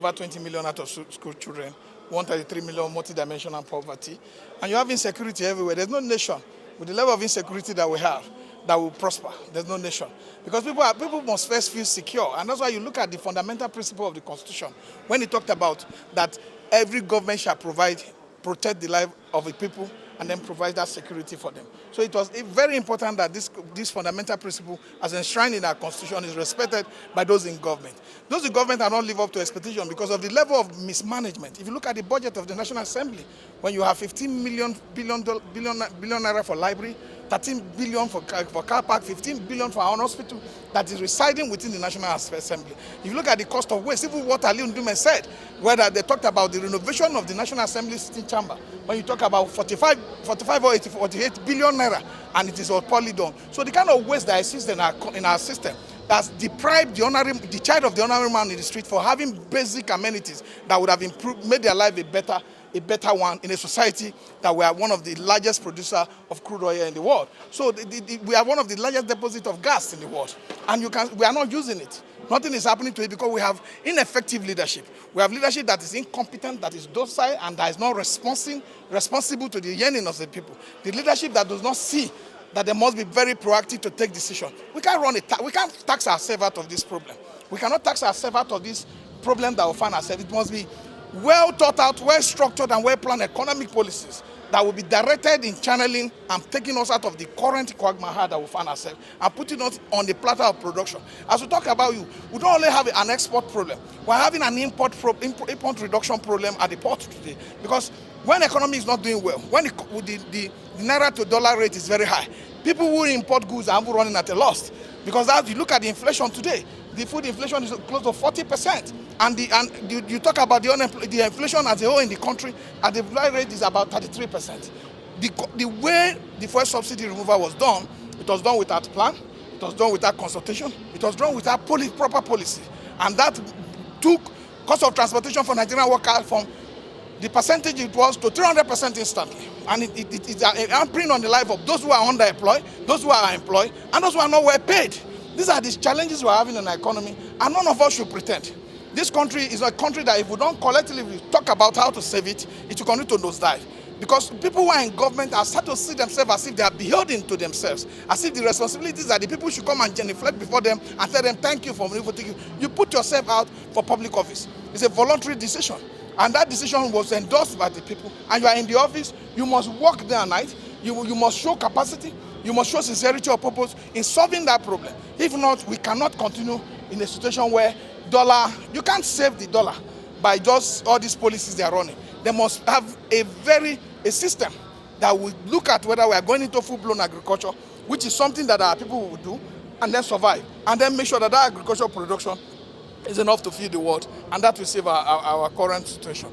over 20 million out of school children, 133 million multidimensional poverty, and you have insecurity everywhere. There's no nation with the level of insecurity that we have that will prosper. There's no nation. Because people must first feel secure, and that's why you look at the fundamental principle of the Constitution when it talked about that every government shall protect the life of the people and then provide that security for them. So it was very important that this fundamental principle, as enshrined in our Constitution, is respected by those in government. Those in government are not live up to expectation because of the level of mismanagement. If you look at the budget of the National Assembly, when you have 15 billion naira for library, 13 billion for car park, 15 billion for our hospital that is residing within the National Assembly. If you look at the cost of waste, even what Ali Ndume said, whether they talked about the renovation of the National Assembly sitting chamber, when you talk about 45 or 48 billion naira, and it is all poorly done. So the kind of waste that exists in our system that's deprived the child of the ordinary man in the street for having basic amenities that would have made their life a better one in a society that we are one of the largest producer of crude oil in the world. So we are one of the largest deposits of gas in the world, and we are not using it. Nothing is happening to it because we have ineffective leadership. We have leadership that is incompetent, that is docile, and that is not responsible to the yearning of the people. The leadership that does not see that they must be very proactive to take decisions. We can't tax ourselves out of this problem. We cannot tax ourselves out of this problem that we find ourselves. It must be well thought out, well structured, and well planned economic policies that will be directed in channeling and taking us out of the current quagmire that we find ourselves and putting us on the platter of production. As we talk about we don't only have an export problem, we're having an import reduction problem at the port today. Because when the economy is not doing well, when the naira to dollar rate is very high, people who import goods are running at a loss. Because as you look at the inflation today, the food inflation is close to 40%. And you talk about the inflation as a whole in the country, and the employment rate is about 33%. The way the fuel subsidy removal was done, it was done without plan, it was done without consultation, it was done without proper policy. And that took cost of transportation for Nigerian workers from the percentage it was to 300% instantly. And it's an imprint on the life of those who are underemployed, those who are employed, and those who are not well paid. These are the challenges we're having in our economy, and none of us should pretend. This country is a country that if we don't collectively talk about how to save it, it will continue to nosedive. Because people who are in government are starting to see themselves as if they are beholden to themselves, as if the responsibilities that the people should come and genuflect before them and tell them thank you for voting. You put yourself out for public office. It's a voluntary decision. And that decision was endorsed by the people. And you are in the office, you must work day and night, you must show capacity, you must show sincerity of purpose in solving that problem. If not, we cannot continue in a situation where you can't save the dollar by just all these policies they are running. They must have a system that will look at whether we are going into full-blown agriculture, which is something that our people will do, and then survive, and then make sure that agricultural production is enough to feed the world, and that will save our current situation.